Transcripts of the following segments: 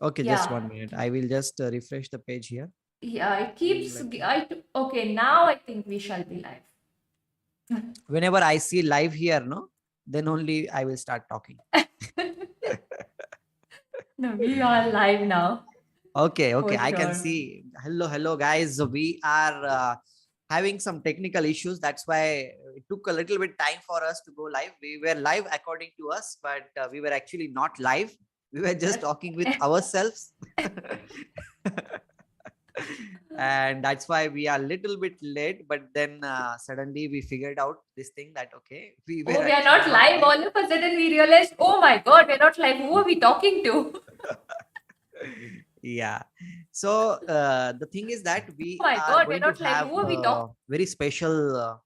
Okay, just Yeah. 1 minute. I will just refresh the page here. Yeah, it keeps. Let me. Okay, now I think we shall be live. Whenever I see live here, no, then only I will start talking. No, we are live now. Okay, okay, For I can sure. see. Hello, hello, guys. We are having some technical issues. That's why it took a little bit time for us to go live. We were live according to us, but we were actually not live. We were just talking with ourselves. And that's why we are a little bit late, but then suddenly we figured out this thing that okay, we were Oh, we are actually not not live. live. All of a sudden, we realized, oh my God, we're not live. Who are we talking to? Yeah, so the thing is that Oh we my are God, we're going to not live. have Who are we talking? a very special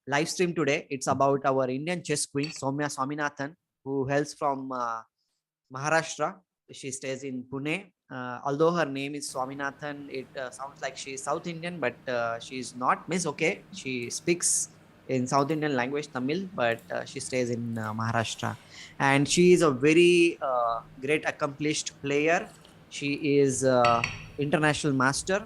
live stream today. It's about our Indian chess queen Soumya Swaminathan, who hails from Maharashtra. She stays in Pune. Although her name is Swaminathan, it sounds like she is South Indian, but she is not. Means okay, she speaks in South Indian language Tamil, but she stays in Maharashtra, and she is a very great accomplished player. She is international master.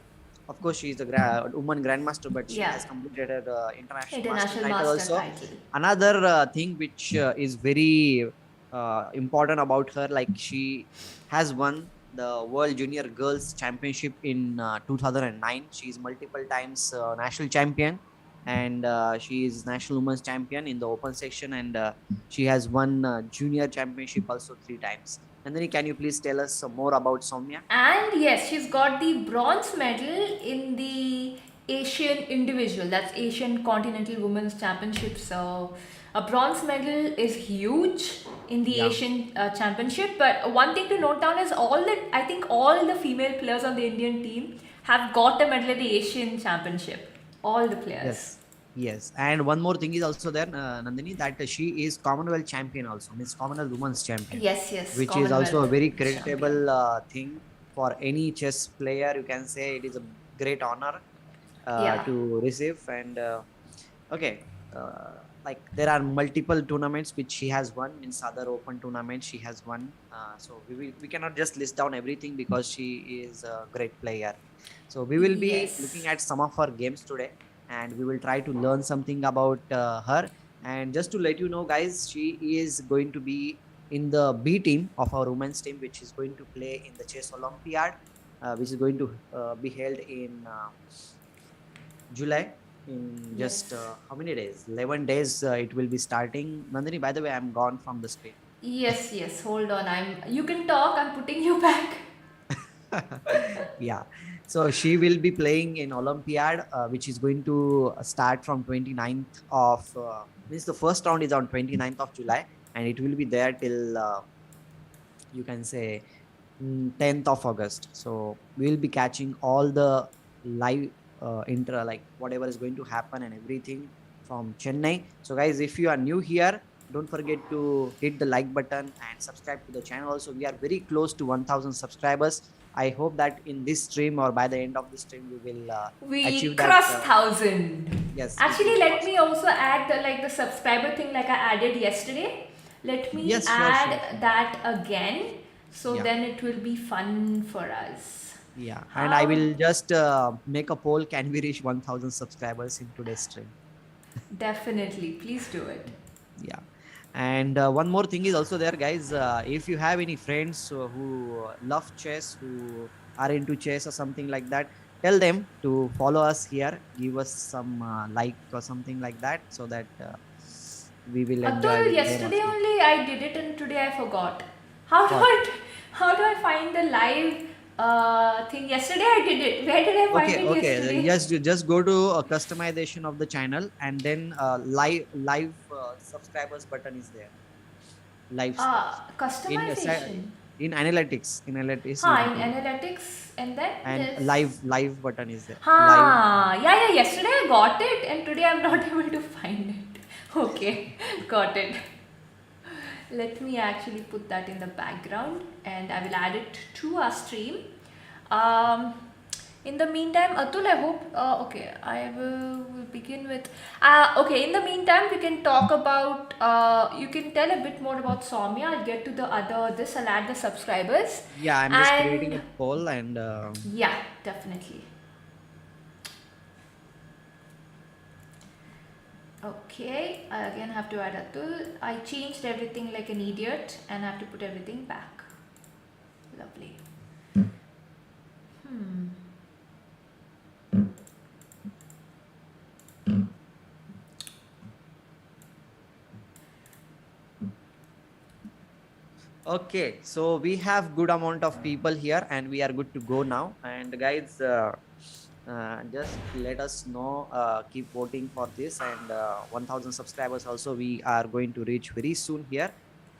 Of course, she is a woman grandmaster, but she Yeah, has completed her international master international title master also. title. Another thing which is very important about her, like she has won the world junior girls championship in 2009. She is multiple times national champion, and she is national women's champion in the open section, and she has won junior championship also 3 times. And then can you please tell us more about Soumya? And yes, she's got the bronze medal in the Asian individual, that's Asian Continental Women's Championship. So, a bronze medal is huge in the Yeah. Asian Championship. But one thing to note down is I think all the female players on the Indian team have got a medal at the Asian Championship. All the players. Yes. Yes. And one more thing is also there, Nandini, that she is Commonwealth champion also, means Commonwealth Women's champion, Yes, yes, which is also a Commonwealth very champion. creditable thing for any chess player. You can say it is a great honor Yeah. to receive. And okay, like there are multiple tournaments which she has won, means other open tournaments she has won. So we cannot just list down everything because she is a great player. So we will be looking Yes. at some of her games today, and we will try to learn something about her. And just to let you know, guys, she is going to be in the B team of our women's team, which is going to play in the chess Olympiad, which is going to be held in July, in just Yes. how many days? 11 days it will be starting. Nandini, by the way, I'm gone from the screen. Yes, yes. Hold on. You can talk. I'm putting you back. Yeah. So she will be playing in Olympiad, which is going to start from 29th of, means the first round is on 29th of July, and it will be there till, you can say, 10th of August. So we'll be catching all the live like whatever is going to happen and everything from Chennai. So guys, if you are new here, don't forget to hit the like button and subscribe to the channel. Also, we are very close to 1000 subscribers. I hope that in this stream or by the end of the stream, we will We achieve that. crossed 1,000. Yes, we will Actually, let cross. me also add the subscriber thing like I added yesterday. Let me Yes, sure, sure, add sure. that again. So Yeah. then it will be fun for us. Yeah. And I How? will just make a poll. Can we reach 1000 subscribers in today's stream? Definitely. Please do it. Yeah. And one more thing is also there, guys. If you have any friends who love chess, who are into chess or something like that, tell them to follow us here, give us some like or something like that, so that we will enjoy Atul, with them yesterday also. only I did it and today I forgot. How do What? I how do I find the live thing? Yesterday I did it. Where did I find Okay, it okay. yesterday? Just just go to a customization of the channel, and then live subscribers button is there. Live in Customization. in analytics. In analytics, you In have to go, analytics, and then and this. live button is there. Live. Yeah, yeah. Yesterday I got it, and today I'm not able to find it. Okay, got it. Let me actually put that in the background, and I will add it to our stream. Um, In the meantime, Atul, I hope. Okay, I will begin with. Okay, in the meantime, we can talk about. You can tell a bit more about Soumya. I'll get to the other. This I'll add the subscribers, Yeah, I'm just creating a and poll and yeah, definitely. Okay, I again have to add Atul. I changed everything like an idiot and have to put everything back. Lovely. Hmm. okay. So we have good amount of people here, and we are good to go now. And guys, just let us know. Keep voting for this, and 1,000 subscribers also we are going to reach very soon here.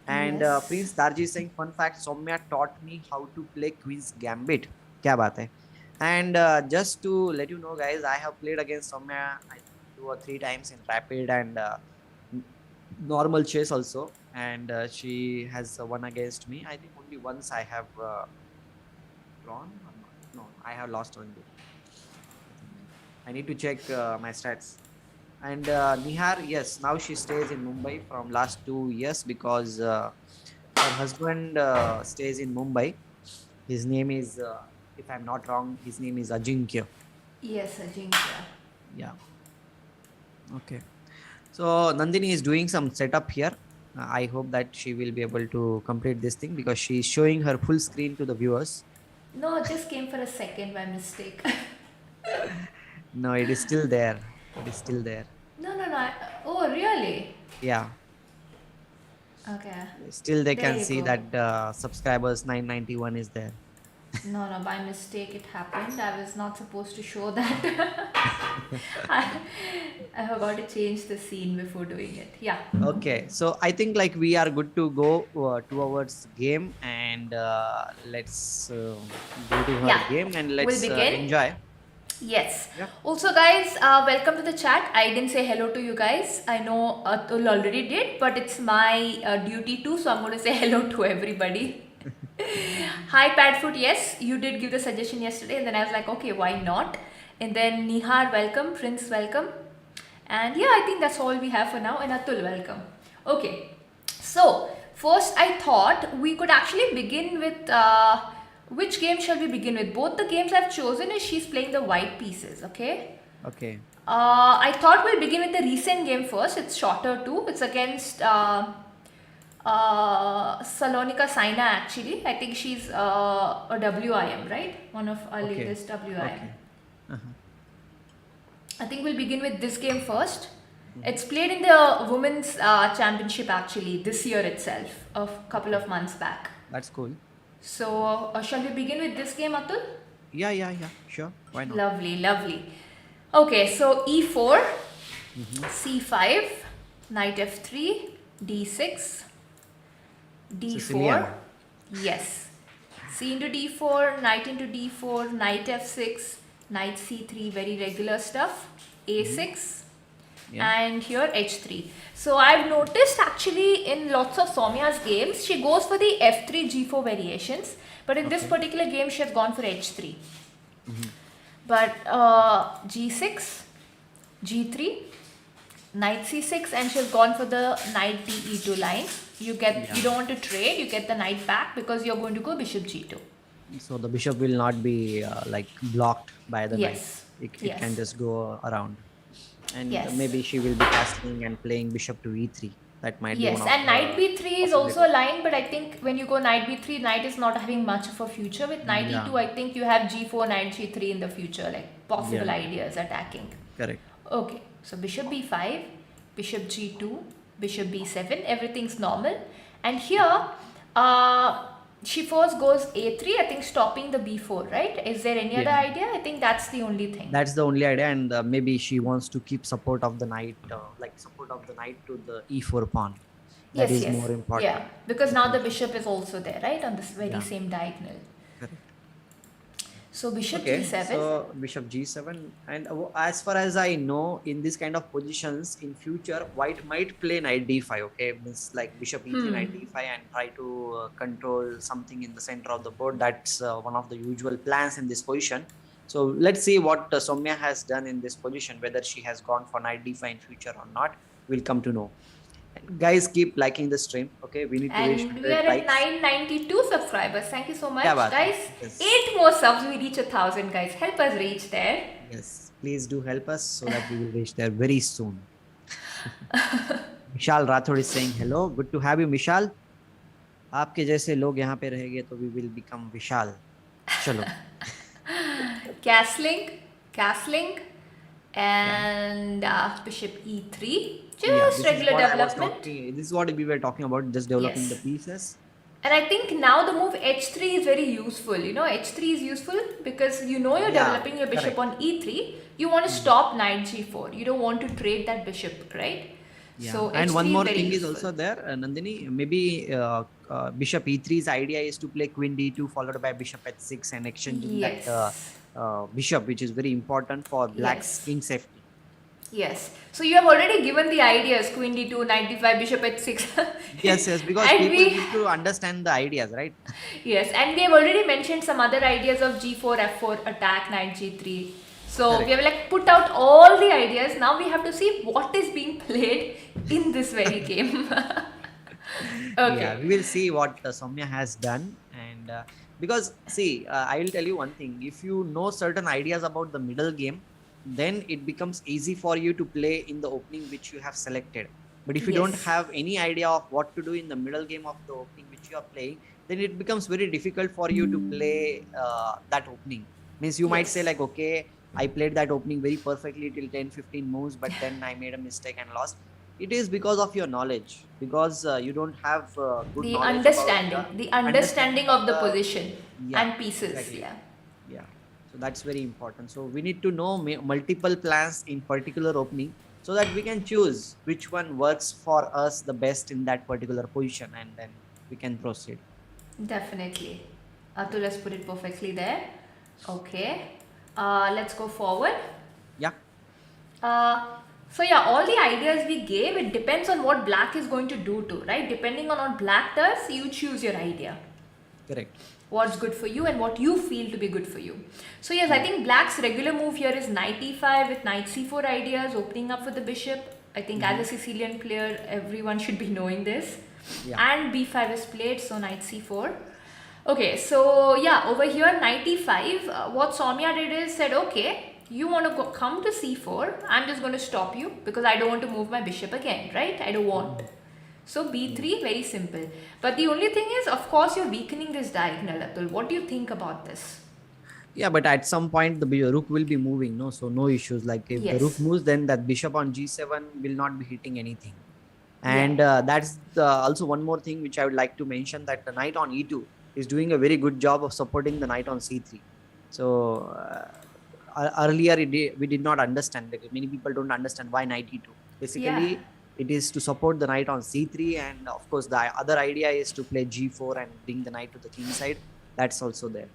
And Yes. Prince Darji is saying, fun fact: Soumya taught me how to play Queen's Gambit. क्या बात है? And just to let you know, guys, I have played against Soumya I think 2 or 3 times in rapid and normal chess also, and she has won against me. I think only once I have drawn or not. No, I have lost only. I think I need to check my stats. And Nihar, yes, now she stays in Mumbai from last 2 years because her husband stays in Mumbai. His name is, if I'm not wrong, his name is Ajinkya. Yes, Ajinkya. Yeah. Okay. So Nandhini is doing some setup here. I hope that she will be able to complete this thing because she is showing her full screen to the viewers. No, it just came for a second by mistake. No, it is still there. It is still there. No, no, no. Oh, really? Yeah. Okay. Still they There can you see go. that subscribers 991 is there. No, no, by mistake it happened. I was not supposed to show that. I, I forgot to change the scene before doing it. Yeah. Okay, so I think like we are good to go towards game, and let's go to her Yeah. game and We'll let's begin. enjoy. Yes. Yeah. Also, guys, welcome to the chat. I didn't say hello to you guys. I know Atul already did, but it's my duty too, so I'm going to say hello to everybody. Hi, Padfoot. Yes, you did give the suggestion yesterday, and then I was like, okay, why not? And then Nihar, welcome. Prince, welcome. And yeah, I think that's all we have for now. And Atul, welcome. Okay. So, first I thought we could actually begin with which game shall we begin with? Both the games I've chosen is she's playing the white pieces, okay? Okay. I thought we'll begin with the recent game first. It's shorter too. It's against Salonika Saina actually. I think she's a WIM, right? One of our Okay. latest WIM. Okay. Uh-huh. I think we'll begin with this game first. It's played in the women's championship actually this year itself, a couple of months back. That's cool. So, shall we begin with this game, Atul? Yeah, yeah, yeah. Sure. Why not? Lovely, lovely. Okay, so e4, c5, knight f3, d6, d4. Sicilian. Yes. C into d4, knight into d4, knight f6, knight c3, very regular stuff. a6. Yeah. And here h3. So I've noticed actually in lots of Soumya's games, she goes for the f3 g4 variations, but in this Okay. particular game she has gone for h3. But g6, g3, knight c6, and she's gone for the knight de2 line. You don't want to trade, you get the knight back because you're going to go bishop g2. So the bishop will not be like blocked by the knight. Yes. It can just go around. And Yes. maybe she will be castling and playing bishop to e3. That might be Yes, one of and knight the b3 is also a line, but I think when you go knight b3, knight is not having much of a future. With knight Yeah. e2, I think you have g4, knight g3 in the future, like possible Yeah. ideas attacking. Correct. Okay, so bishop b5, bishop g2, bishop b7, everything's normal. And here, she first goes a3, I think stopping the b4, right? Is there any other idea? I think that's the only thing. That's the only idea, and maybe she wants to keep support of the knight, like support of the knight to the e4 pawn. That is more important. Yeah, because now the bishop is also there, right? On this very Yeah. same diagonal. Correct. So bishop Okay, g7. so bishop g7, and as far as I know, in this kind of positions in future, white might play knight d5. Okay, means like bishop e3, knight d5, and try to control something in the center of the board. That's one of the usual plans in this position. So let's see what Soumya has done in this position, whether she has gone for knight d5 in future or not. We'll come to know. And guys, keep liking the stream. Okay, we need to reach And we 100 are at likes. 992 subscribers. Thank you so क्या much, बात है? guys. Yes. 8 more subs, we reach 1,000, guys. Help us reach there. Yes, please do help us so that we will reach there very soon. Mishal Rathod is saying hello. Good to have you, Mishal. आपके जैसे लोग यहाँ पे रहेंगे तो we will become विशाल. चलो. Castling, and bishop e3. Just This regular is what development. This is what we were talking about, just developing Yes. the pieces. And I think now the move h3 is very useful. You know, h3 is useful because you know you're developing your bishop on e3. You want to stop knight g4. You don't want to trade that bishop, right? Yeah. So And h3 one more is very thing useful. is also there, Nandhini. Maybe bishop e3's idea is to play queen d2 followed by bishop h6 and exchanging Yes. that bishop, which is very important for black's Yes. king safety. Yes. So you have already given the ideas: queen d2, knight d5, bishop h6. Yes, because And people we- need to understand the ideas, right? Yes, and we have already mentioned some other ideas of g4, f4, attack, knight g3. So Correct. we have like put out all the ideas. Now we have to see what is being played in this very game. Okay. Yeah, we will see what Soumya has done. And because see, I will tell you one thing: if you know certain ideas about the middle game, then it becomes easy for you to play in the opening which you have selected. But if you don't Yes. have any idea of what to do in the middle game of the opening which you are playing, then it becomes very difficult for you to play that opening. Means you might say Yes. like, okay, I played that opening very perfectly till 10-15 moves, but then I made a mistake and lost. It is because of your knowledge, because you don't have good The knowledge understanding, about the understanding of the position Yeah, and pieces. exactly. Yeah. Yeah, so that's very important. So we need to know multiple plans in particular opening so that we can choose which one works for us the best in that particular position, and then we can proceed. Definitely. Atul has put it perfectly there. Okay. Let's go forward. Yeah. So yeah, all the ideas we gave, it depends on what black is going to do too, right? Depending on what black does, you choose your idea. Correct. What's good for you and what you feel to be good for you. So yes, I think black's regular move here is knight e5 with knight c4 ideas, opening up for the bishop. I think as a Sicilian player, everyone should be knowing this. Yeah. And b5 is played, so knight c4. Okay, so yeah, over here knight e5, what Soumya did is said, okay, you want to come to c4, I'm just going to stop you because I don't want to move my bishop again, right? I don't want. So b3, very simple. But the only thing is, of course, you're weakening this diagonal, Atul. What do you think about this? Yeah, but at some point the rook will be moving, no? So no issues. Like if the rook Yes. moves, then that bishop on g7 will not be hitting anything. And Yeah. that's also one more thing which I would like to mention, that the knight on e2 is doing a very good job of supporting the knight on c3. So earlier we did not understand. Like, many people don't understand why knight e2. Basically, Yeah. it is to support the knight on c3, and of course the other idea is to play g4 and bring the knight to the king side. That's also there.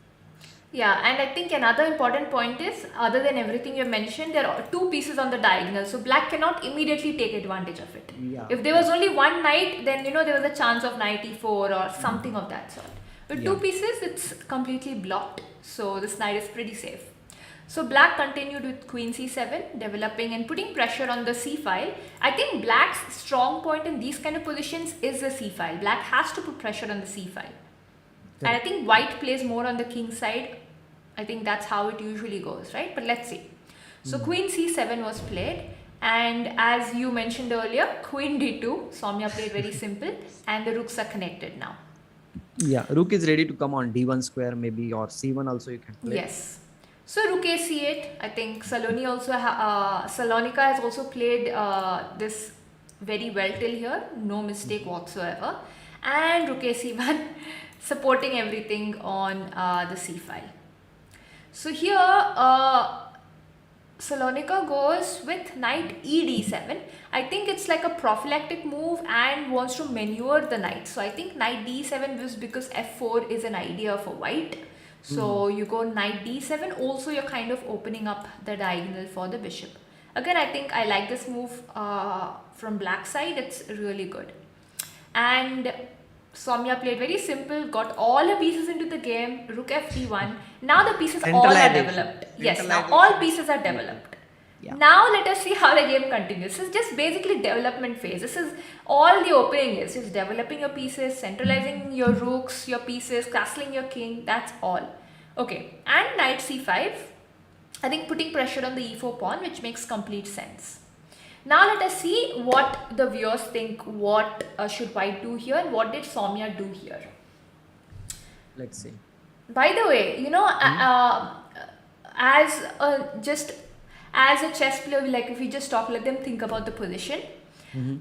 Yeah, and I think another important point is, other than everything you mentioned, there are two pieces on the diagonal, so black cannot immediately take advantage of it. Yeah. If there was only one knight, then there was a chance of knight e4 or something of that sort. With two pieces, it's completely blocked, so this knight is pretty safe. So black continued with queen c7, developing and putting pressure on the c file. I think black's strong point in these kind of positions is the c file. Black has to put pressure on the c file. And I think white plays more on the king side. I think that's how it usually goes, right? But let's see. So queen c7 was played, and as you mentioned earlier, queen d2. Soumya played very simple, and the rooks are connected now. Yeah, rook is ready to come on d1 square maybe, or c1 also you can play. Yes. So rook a c8. I think Salonika has also played this very well till here. No mistake whatsoever. And rook a c1, supporting everything on the c file. So here Salonika goes with knight e d7. I think it's like a prophylactic move and wants to maneuver the knight. So I think knight d7 was because f4 is an idea for white. So you go knight d7. Also, you're kind of opening up the diagonal for the bishop. Again, I think I like this move from black side. It's really good. And Soumya played very simple, got all her pieces into the game, rook fd1. Now the pieces all are Centralization. developed. Yes, now all Centralization is pieces are created. developed. Yeah. Now let us see how the game continues. This is just basically development phase. This is all the opening is. Just developing your pieces, centralizing your rooks, your pieces, castling your king. That's all. Okay, and knight c5. I think putting pressure on the e4 pawn, which makes complete sense. Now let us see what the viewers think. What should white do here, and what did Soumya do here? Let's see. By the way, Hmm? as just as a chess player, like if we just talk, let them think about the position. Mm-hmm.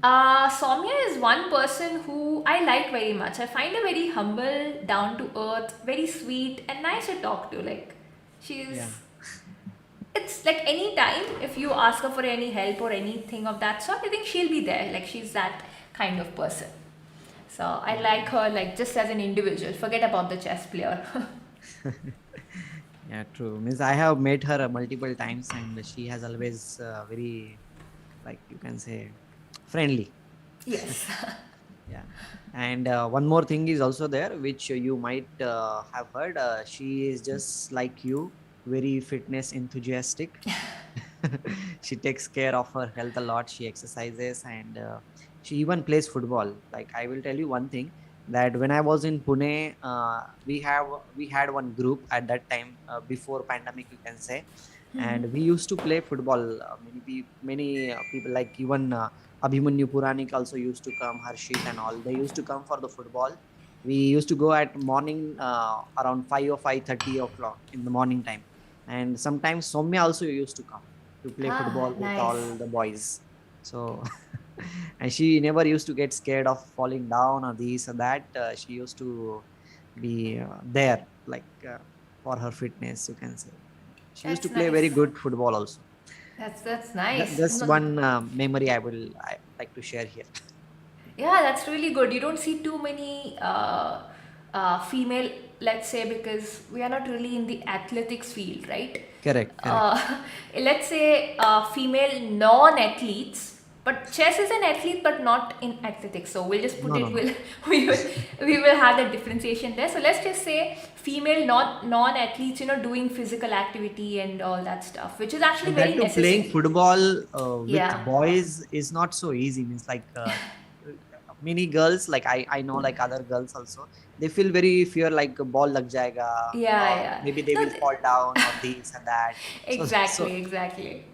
Soumya is one person who I like very much. I find her very humble, down to earth, very sweet, and nice to talk to. Like she's, Yeah. it's like any time if you ask her for any help or anything of that sort, I think she'll be there. Like she's that kind of person. So I Yeah. like her like just as an individual. Forget about the chess player. Yeah, true. Means I have met her multiple times, and she has always very, like you can say, friendly. Yes. Yeah. And one more thing is also there, which you might have heard. She is just like you, very fitness enthusiastic. She takes care of her health a lot. She exercises, and she even plays football. Like I will tell you one thing, that when I was in Pune, we had one group at that time, before pandemic, you can say, and we used to play football. Many people, like even Abhimanyu Puranik also used to come, Harshit and all. They used to come for the football. We used to go at morning, around 5 or 5:30 o'clock in the morning time, and sometimes Soumya also used to come to play Ah, football with nice. all the boys. So, and she never used to get scared of falling down or this or that. She used to be there, like for her fitness, you can say. She used to That's play very nice. good football also. That's nice. That's No, one memory I like to share here. yeah, that's really good. You don't see too many female, let's say, because we are not really in the athletics field, right? Correct, correct. Uh, let's say female non-athletes, but chess is an athlete, but not in athletics. So we'll just put No, no, it. no. We will have the differentiation there. So let's just say female non-athletes, doing physical activity and all that stuff, which is actually And very that too, playing necessary. football with Yeah. boys is not so easy. Means like many girls, like I know, like other girls also, they feel very fear, like ball lag jayega, Yeah, or yeah. maybe they No, will fall down or this and that. So exactly, exactly.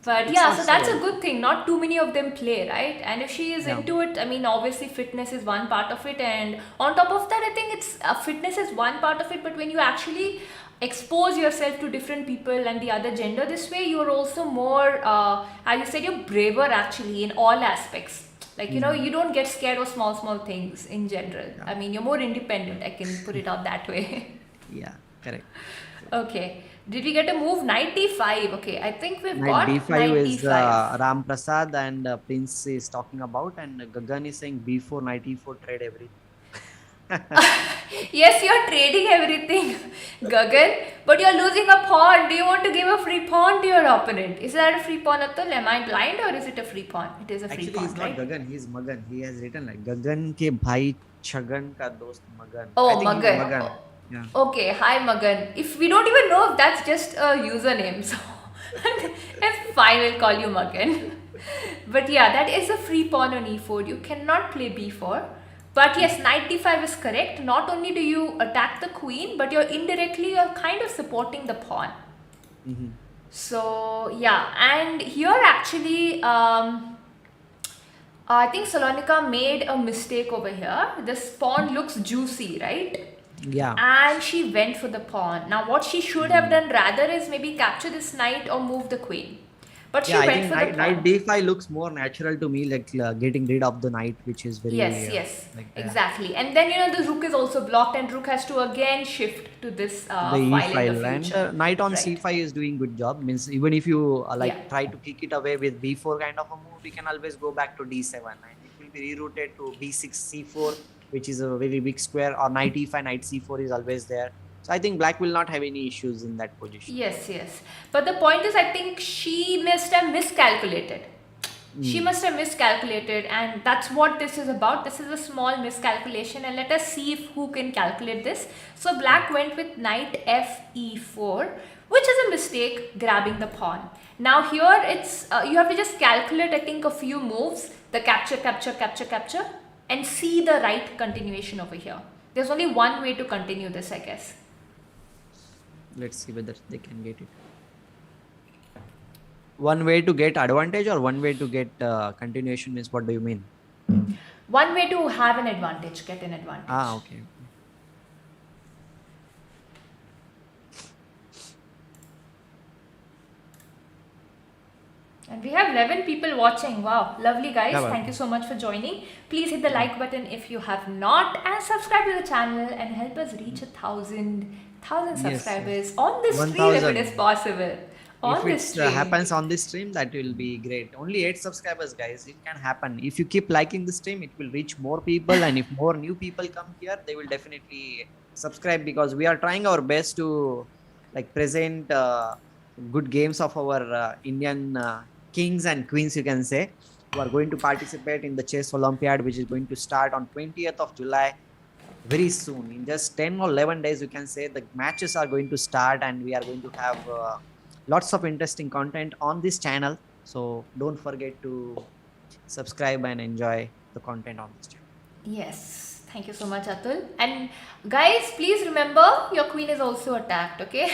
But it's yeah, not so that's so. a good thing. Not too many of them play, right? And if she is Yeah. into it, I mean, obviously fitness is one part of it, and on top of that, I think it's fitness is one part of it. But when you actually expose yourself to different people and the other gender this way, you're also more, as you said, you're braver actually in all aspects. Like Mhm. you don't get scared of small things in general. Yeah. I mean, you're more independent. I can put it out that way. Yeah. Correct. Okay. Did we get a move? Knight d5. Okay, I think we've Knight got d5 knight is d5. Ram Prasad and Prince is talking about, and Gagan is saying b4, knight e4, trade everything. Yes, you're trading everything, Gagan, but you're losing a pawn. Do you want to give a free pawn to your opponent? Is that a free pawn, Atul? Am I blind or is it a free pawn? It is a free Actually, he's pawn, not right? Gagan, he's Magan. He has written like Gagan ke bhai Chagan ka dost Magan. I Oh, think he's Magan. Magan. Yeah. Okay, hi Magan. If we don't even know if that's just a username, so it's fine, we'll call you Magan. But yeah, that is a free pawn on e4. You cannot play b4. But yes, knight d5 is correct. Not only do you attack the queen, but you're kind of supporting the pawn. Mm-hmm. So yeah, and here actually, I think Salonika made a mistake over here. This pawn looks juicy, right? Yeah. And she went for the pawn. Now, what she should have Mm. done rather is maybe capture this knight or move the queen. But Yeah, she I went think for the knight pawn. d5 looks more natural to me, like getting rid of the knight, which is Yes, very yes, like that. exactly. And then the rook is also blocked, and rook has to again shift to this The e file in the file, and future, knight on right? c5 is doing good job. Means even if you Yeah. like try to kick it away with b4 kind of a move, we can always go back to d7, and it will be rerouted to b6 c4, which is a very big square, or knight e5 knight c4 is always there. So I think black will not have any issues in that position. Yes, yes. But the point is, I think she missed and miscalculated. She must have miscalculated, and that's what this is about. This is a small miscalculation, and let us see if who can calculate this. So black went with knight fe4, which is a mistake, grabbing the pawn. Now here it's you have to just calculate, I think, a few moves, the capture, capture, capture, capture, and see the right continuation over here. There's only one way to continue this, I guess. Let's see whether they can get it. One way to get advantage or one way to get continuation means, what do you mean? One way to have an advantage, get an advantage. Okay. And we have 11 people watching. Wow, lovely guys. Yeah, Thank you so much for joining. Please hit the like button if you have not, and subscribe to the channel and help us reach 1,000 subscribers on this stream if it is possible. If it happens on this stream, that will be great. Only 8 subscribers, guys. It can happen. If you keep liking the stream, it will reach more people, and if more new people come here, they will definitely subscribe, because we are trying our best to present good games of our Indian kings and queens, you can say, who are going to participate in the chess Olympiad, which is going to start on 20th of July very soon. In just 10 or 11 days, you can say, the matches are going to start, and we are going to have lots of interesting content on this channel. So don't forget to subscribe and enjoy the content on this channel. Yes, thank you so much, Atul. And guys, please remember, your queen is also attacked, okay?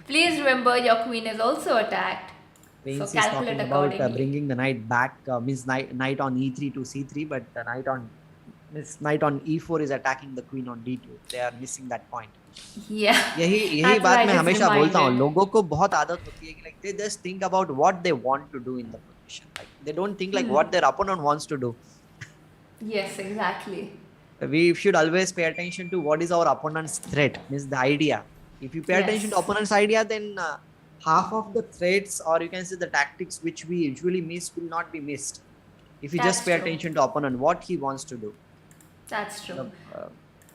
Please remember, your queen is also attacked. Prince so calculate is talking about bringing the knight back, means knight on e3 to c3, but the knight on e4 is attacking the queen on d2. They are missing that point. यही बात मैं हमेशा बोलता हूँ, लोगों को बहुत आदत होती है कि they just think about what they want to do in the position. They don't think what their opponent wants to do. Yes, exactly. We should always pay attention to what is our opponent's threat, means the idea. If you pay attention to opponent's idea, then half of the threats, or you can say the tactics which we usually miss, will not be missed. If you just pay attention to opponent, what he wants to do. That's true.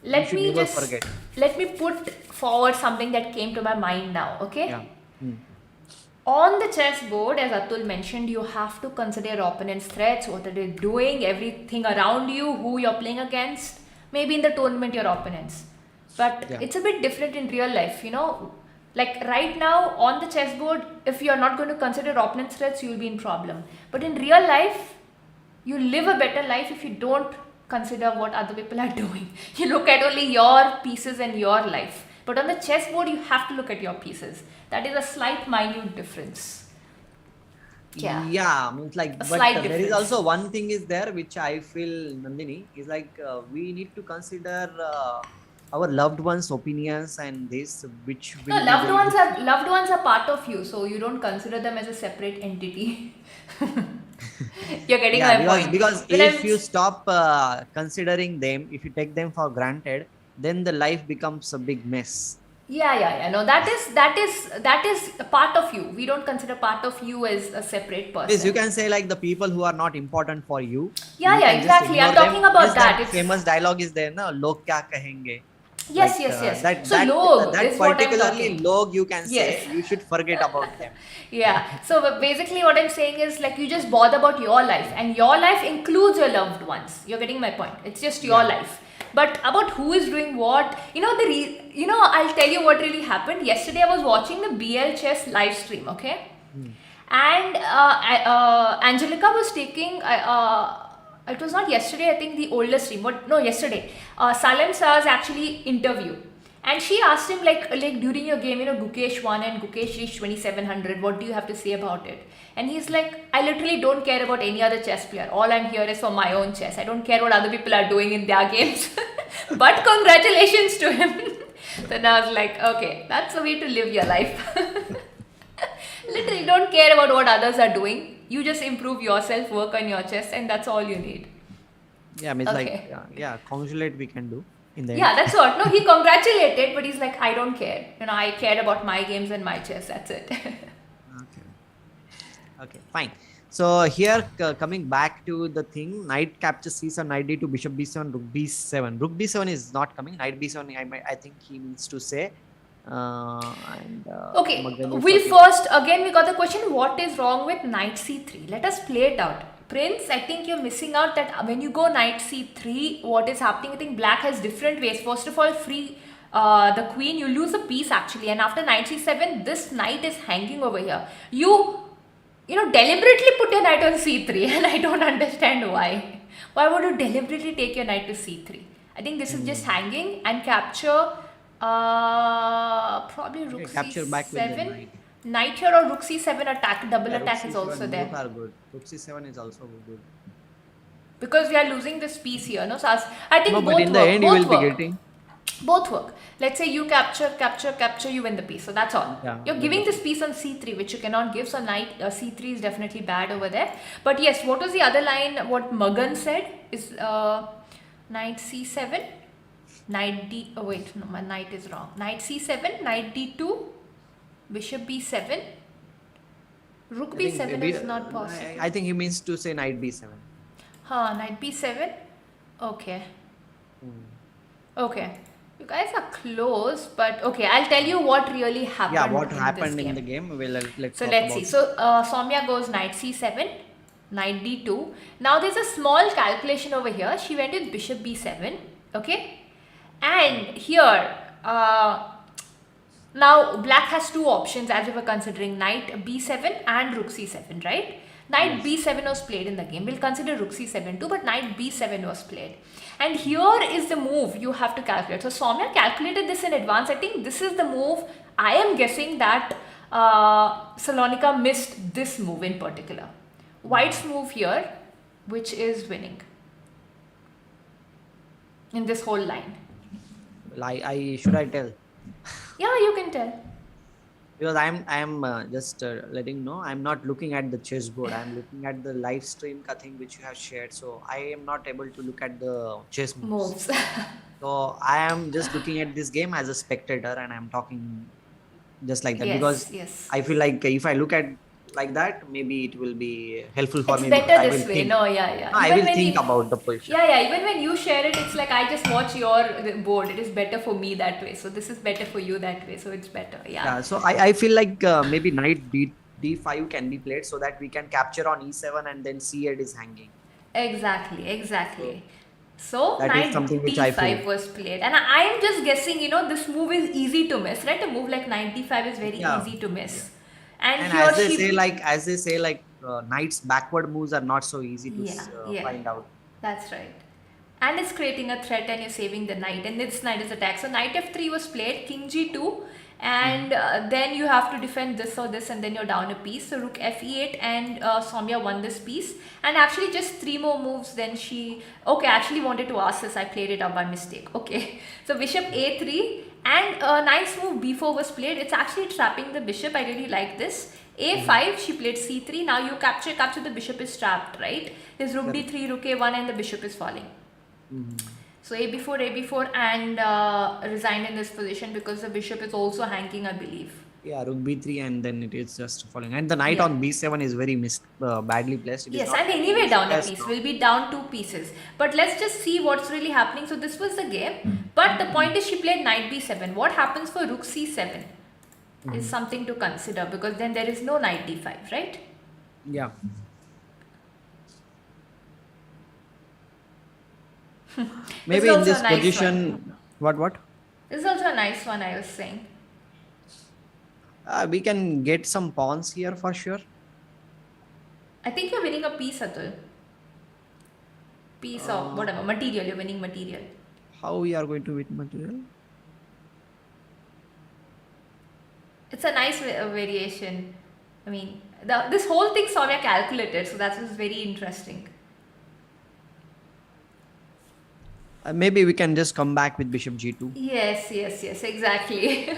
Let me put forward something that came to my mind now, okay? Yeah. On the chessboard, as Atul mentioned, you have to consider your opponent's threats, what they're doing, everything around you, who you're playing against, maybe in the tournament your opponents. But it's a bit different in real life, you know. Like right now on the chessboard, if you're not going to consider opponent's threats, you'll be in problem. But in real life, you live a better life if you don't consider what other people are doing. You look at only your pieces and your life. But on the chessboard, you have to look at your pieces. That is a slight, minute difference. Yeah, means but there is also one thing is there which I feel, Nandhini, is we need to consider our loved ones' opinions, and this which will loved ones are part of you, so you don't consider them as a separate entity. You're getting my point. Because if you stop considering them, if you take them for granted, then the life becomes a big mess. No, that is a part of you. We don't consider part of you as a separate person. Yes, you can say the people who are not important for you. Exactly. I'm talking about that. Famous dialogue is there, na? Log kya kahenge? Yes. That is particularly log, you can say, you should forget about them. So basically what I'm saying is you just bother about your life, and your life includes your loved ones. You're getting my point. It's just your life. But about who is doing what, I'll tell you what really happened. Yesterday I was watching the BL chess live stream, okay? And Angelica was taking it was not yesterday, I think the older stream. Yesterday. Salem Sir's actually interviewed. And she asked him like during your game, Gukesh won and Gukesh reached 2700. What do you have to say about it? And he's like, I literally don't care about any other chess player. All I'm here is for my own chess. I don't care what other people are doing in their games. But congratulations to him. Then I was like, okay, that's the way to live your life. Literally don't care about what others are doing. You just improve yourself, work on your chess, and that's all you need. Yeah, I mean, congratulate we can do. That's what. No, he congratulated, but he's like, I don't care. I care about my games and my chess. That's it. Okay, fine. So here, coming back to the thing, knight captures c7, knight d2, bishop b7, rook b7. Rook b7 is not coming. Knight b7, I think he means to say. And Okay, Magan is we'll okay. first, again, we got the question, what is wrong with knight c3? Let us play it out. Prince, I think you're missing out that when you go knight c3, what is happening? I think black has different ways. First of all, free the queen, you lose a piece actually, and after knight c7, this knight is hanging over here. You deliberately put your knight on c3, and I don't understand why. Why would you deliberately take your knight to c3? I think this is just Hmm. hanging and capture probably rook Okay, capture back with the c7. knight. Knight here or rook c7 attack, double Yeah, rook attack is also c7, both there. are good. Rook c7 is also good. Because we are losing this piece here, no? So I No, think but both in the work. end, you will Both be work. getting. Both work. Let's say you capture, you win the piece. So that's all. Yeah, You're win the giving this piece. piece on c3, which you cannot give. So knight c3 is definitely bad over there. But yes, what was the other line? What Magan said is knight c7, knight d. Oh wait, no, my knight is wrong. Knight c7, knight d2, bishop b7, rook I think b7 is not possible. I think he means to say knight b7. Huh, knight b7. Okay. Hmm. Okay. You guys are close, but okay, I'll tell you what really Yeah, happened what in this happened in game. the game? Let's So talk let's see. about it. So Soumya goes knight c7, knight d2. Now there's a small calculation over here. She went with bishop b7. Okay. And here, now black has two options as we were considering knight b7 and rook c7, right? Knight Yes. b7 was played in the game. We'll consider rook c7 too, but knight b7 was played. And here is the move you have to calculate. So Soumya calculated this in advance. I think this is the move. I am guessing that Salonika missed this move in particular. White's move here, which is winning in this whole line. Well, I should I tell? Yeah, you can tell. Because I'm just letting you know, I'm not looking at the chessboard. I'm looking at the live stream thing which you have shared. So I am not able to look at the chess moves. Moves. So I am just looking at this game as a spectator, and I'm talking just like that because Yes, yes. I feel like if I look at like that, maybe it will be helpful for It's me because better I will this way. think. No, yeah, yeah. No, I Even will when think you, about the position. yeah, even when you share it, it's like I just watch your board. It is better for me that way. So this is better for you that way. So it's better. Yeah. Yeah, so I feel like maybe knight d5 can be played so that we can capture on e7 and then c8 is hanging. Exactly, So exactly. So that is something knight which I feel. d5 was played, and I am just guessing. This move is easy to miss, right? A move like knight d5 is very Yeah, easy to yeah. miss, and And here she, as they say, like knights backward moves are not so easy to yeah, yeah, find out. that's right. And it's creating a threat, and you're saving the knight, and this knight is attacked. So knight f3 was played, king g2, Mhm. and then you have to defend this or this, and then you're down a piece. So rook fe8, and Soumya won this piece. And actually just three more moves, then she, okay, I actually wanted to ask this, I played it up by mistake. Okay, so bishop a3, and a nice move b4 was played. It's actually trapping the bishop. I really like this. Mhm. a5, she played c3. Now you capture the bishop is trapped, right? There's rook Correct. d3, rook a1, and the bishop is falling. Mhm. So a before, and resigned in this position because the bishop is also hanging, I believe. Yeah, rook b3 and then it is just falling. And the knight Yeah. on b7 is very badly placed. It is Yes, not and hanging. anyway It's down a just piece. down. We'll be down two pieces. But let's just see what's really happening. So this was the game. But the point is she played knight b7. What happens for rook c7 is Mhm. something to consider because then there is no knight d5, right? Yeah. This is Maybe in also a this nice one. position, what? This is also a nice one, I was saying. We can get some pawns here for sure. I think you're winning a piece, Atul. Piece of Uh, whatever, material. You're winning material. how we are going to win material? It's a nice variation. I mean, this whole thing Soumya calculated, so that was very interesting. Maybe we can just come back with bishop g2. Yes, yes, yes, exactly.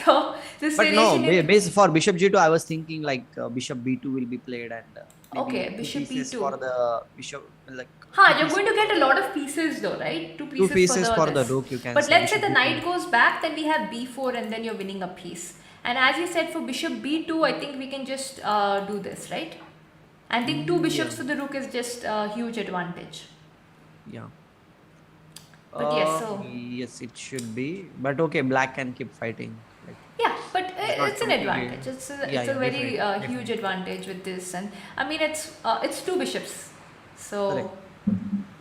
So this But no, variation in, base for bishop g2, I was thinking like bishop b2 will be played and maybe okay, two bishop pieces b2. for the bishop, like two Huh, you're pieces, going to get a lot of pieces though, right? Two two pieces for pieces the for the this. rook. You can But say let's say bishop the b2. knight goes back, then we have b4, and then you're winning a piece. And as you said, for bishop b2, I think we can just do this, right? I think two Yeah, bishops for the rook is just a huge advantage. yeah. But yes, so Yes, it should be. But okay, black can keep fighting. Like yeah, but it's not it's an completely. advantage. Yeah, It's a yeah, very definitely, huge definitely. advantage with this, and I mean it's two bishops, so Correct.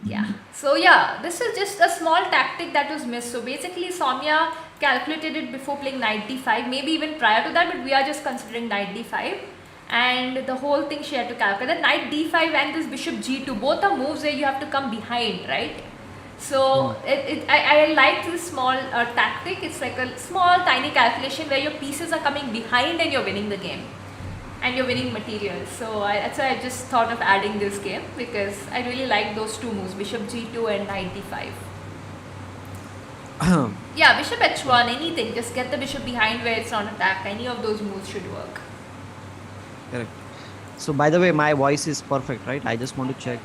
yeah. So yeah, this is just a small tactic that was missed. So basically, Soumya calculated it before playing knight d5, maybe even prior to that, but we are just considering knight d5. And the whole thing she had to calculate that knight d5 and this bishop g2, both are moves where you have to come behind, right? Hmm. So I like this small tactic. It's like a small tiny calculation where your pieces are coming behind and you're winning the game. And you're winning material. So that's why I just thought of adding this game because I really like those two moves, bishop g2 and knight d5. Yeah, bishop h1, anything. Just get the bishop behind where it's not attacked. Any of those moves should work. Correct. So by the way, my voice is perfect, right? I just want to check.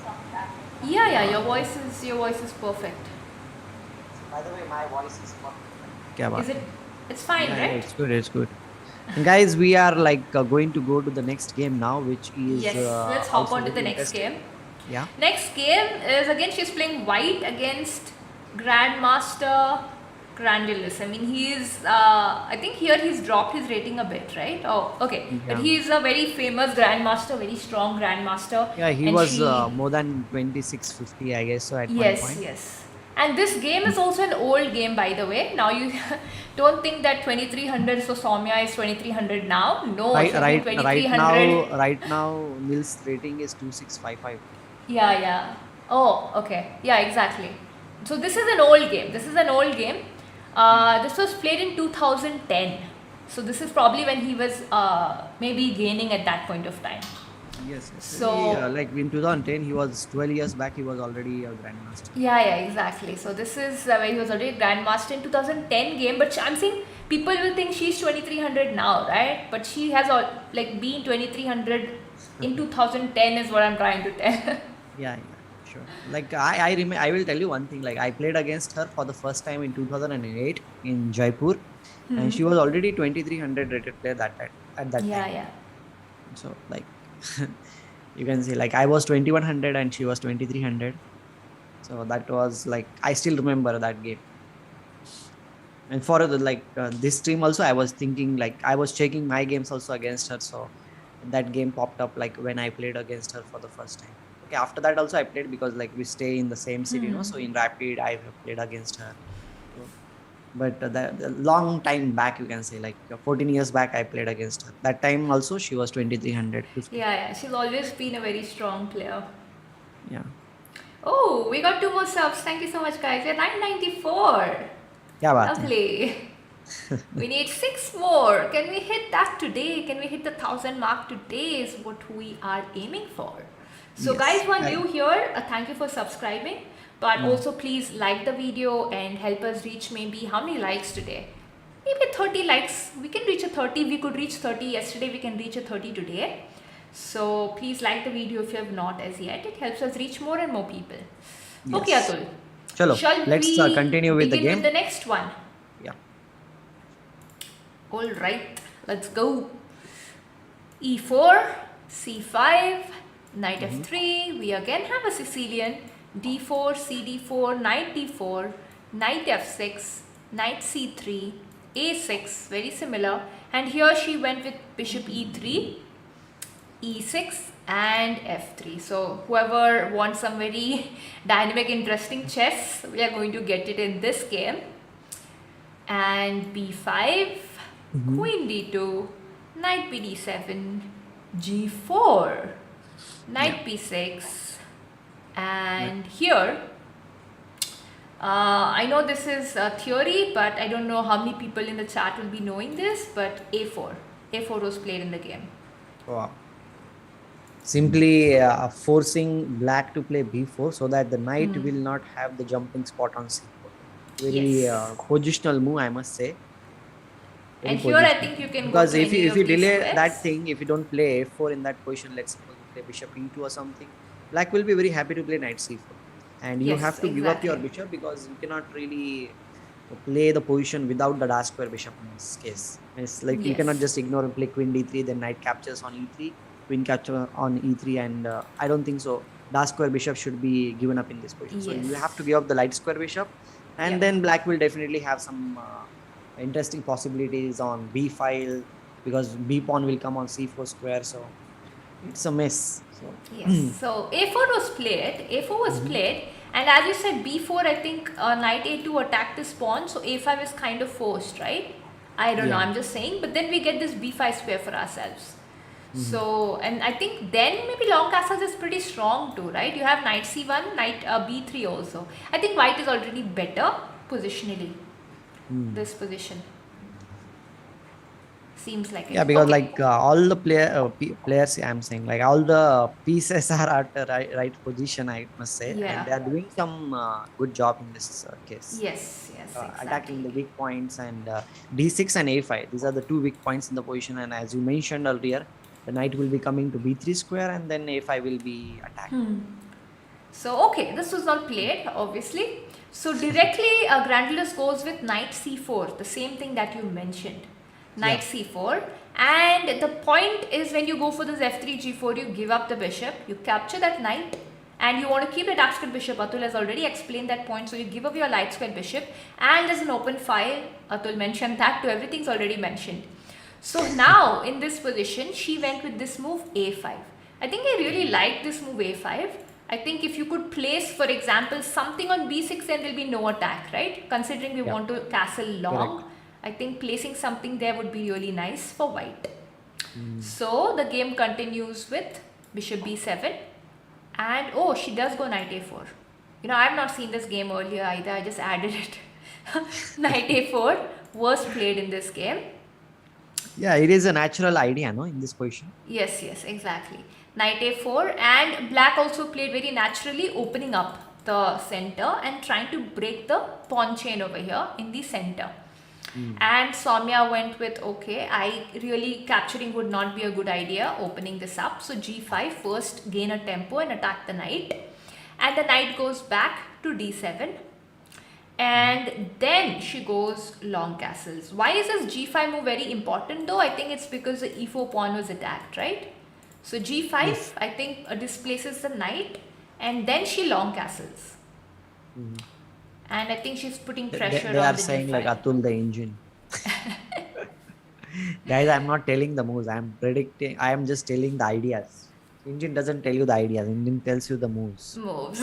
Yeah, your voice is perfect. By the way, my voice is perfect. क्या Is बात it? है? It's fine, Yeah, right? it's good. It's good. And guys, we are like going to go to the next game now, which is Yes, let's hop also on to the very next interesting. game. Yeah. Next game is again she's playing white against Grandmaster Grandulis. I mean he's I think here he's dropped his rating a bit, right? Oh, okay. But Yeah. he's a very famous Grandmaster, very strong Grandmaster. Yeah, he And was she more than 2650, I guess, so at one yes, point. yes. And this game is also an old game, by the way. Now you don't think that 2300, so Soumya is 2300 now. No, Right, she's been right now, Nil's rating is 2655. Yeah. Oh, okay. Yeah, exactly. So this is an old game. This is an old game. This was played in 2010. So this is probably when he was maybe gaining at that point of time. Yes, yes. He, So like in 2010, he was 12 years back. He was already a grandmaster. yeah, exactly. So this is where he was already a grandmaster in 2010 game. But I'm saying people will think she's 2300 now, right? But she has like been 2300 in 2010 is what I'm trying to tell. Yeah, sure. Like I remember, I will tell you one thing. Like I played against her for the first time in 2008 in Jaipur, and she was already 2300 rated player at that time. Yeah. So like you can see, like I was 2100 and she was 2300. So that was like I still remember that game. And for the this stream also, I was thinking like I was checking my games also against her. So that game popped up like when I played against her for the first time. Okay, after that also I played because like we stay in the same city, so in Rapid I have played against her. So, but the long time back, you can say like 14 years back, I played against her. That time also she was 2350. Yeah. She's always been a very strong player. Yeah. Oh, we got 2 more subs. Thank you so much, guys. We're 994. क्या बात है? Lovely. We need 6 more. Can we hit that today? Can we hit the 1000 mark today? Is what we are aiming for. So, Yes. guys who are new here, thank you for subscribing. But also, please like the video and help us reach maybe how many likes today? Maybe 30 likes. We can reach a 30. We could reach 30 yesterday. We can reach a 30 today. So please like the video if you have not as yet. It helps us reach more and more people. Yes. Okay, Atul. Chalo, Shall let's we continue with the begin game. with the next one? Yeah. All right, let's go. E4, C5, knight F3. We again have a Sicilian. D4, CD4, knight D4, knight F6, knight C3, A6. Very similar. And here she went with bishop E3. E6 and F3. So whoever wants some very dynamic, interesting chess, we are going to get it in this game. And B5, Queen D2, Knight BD7, G4, Knight B6, and here I know this is a theory, but I don't know how many people in the chat will be knowing this, but A4 was played in the game. Wow. Simply forcing black to play b4 so that the knight will not have the jumping spot on c4. Very positional move, I must say. Very and here I think you can because go to if you these delay squares. that thing, if you don't play a4 in that position, let's suppose you play bishop e2 or something, black will be very happy to play knight c4, and you have to give up your bishop because you cannot really play the position without the dark square bishop in this case. It's like you cannot just ignore and play queen d3, then knight captures on e3, queen capture on e3, and I don't think so dark square bishop should be given up in this position. So you have to give up the light square bishop And Yep. then black will definitely have some interesting possibilities on b file, because b pawn will come on c4 square. So it's a mess. So Yes. So a4 was played. A4 was Mhm. played, and as you said, b4. I think knight a2 attacked this pawn, so a5 is kind of forced, right? I don't know. Yeah. I'm just saying. But then we get this b5 square for ourselves. Mhm. So, and I think then maybe long castles is pretty strong too, right? You have knight c1, knight b3 also. I think white is already better positionally. Mm. This position seems like Yeah, it. because Okay. like all the players, I'm saying, like all the pieces are at the right position, I must say, and Yeah. they are doing some good job in this case, Yes. Yes. attacking Exactly. the weak points. And d6 and a5, these are the two weak points in the position. And as you mentioned earlier, the knight will be coming to b3 square, and then a5 will be attacked. So okay, this was not played obviously. So directly, Grandulus goes with knight c4, the same thing that you mentioned, knight Yeah. c4. And the point is, when you go for this f3 g4, you give up the bishop, you capture that knight, and you want to keep the dark square bishop. Atul has already explained that point. So you give up your light square bishop, and there's an open file. Atul mentioned that too. Everything's already mentioned. So now in this position, she went with this move a5. I think I really like this move a5. I think if you could place, for example, something on b6, then there'll be no attack, right? Considering we Yeah. want to castle Correct. long, I think placing something there would be really nice for white. Mm. So the game continues with bishop b7, and oh, she does go knight a4. You know, I've not seen this game earlier either. I just added it. Knight a4 was played in this game. Yeah, it is a natural idea, no, in this position. Yes, yes, exactly. Knight a4, and black also played very naturally, opening up the center and trying to break the pawn chain over here in the center. Mm. And Soumya went with, okay, I really capturing would not be a good idea, opening this up. So g5, first gain a tempo and attack the knight. And the knight goes back to d7. And then she goes long castles. Why is this g5 move very important though? I think it's because the e4 pawn was attacked, right? So g5, Yes. I think displaces the knight, and then she long castles. Mhm. And I think she's putting They, pressure they on are the d saying like file. Atul the engine. Guys, I'm not telling the moves. I'm predicting. I am just telling the ideas. Engine doesn't tell you the ideas. Engine tells you the moves. Moves.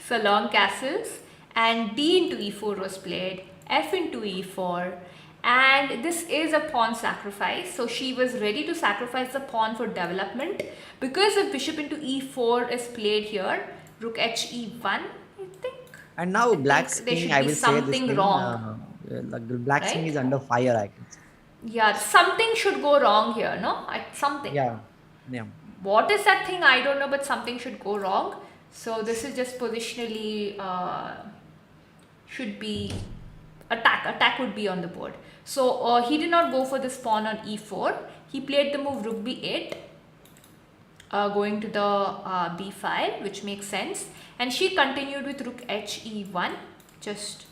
So long castles, and d into e4 was played, f into e4, and this is a pawn sacrifice. So she was ready to sacrifice the pawn for development. Because if bishop into e4 is played here, rook h e1, think And now I Black's think there king, should I be will say this something thing. wrong, Like the Black's king right? is under fire, I can say. Yeah, something should go wrong here, no? Something. Yeah. Yeah. What is that thing? I don't know, but something should go wrong. So this is just positionally should be attack. Attack would be on the board. So he did not go for this pawn on e4. He played the move rook b8, going to the b file, which makes sense. And she continued with rook h e1, just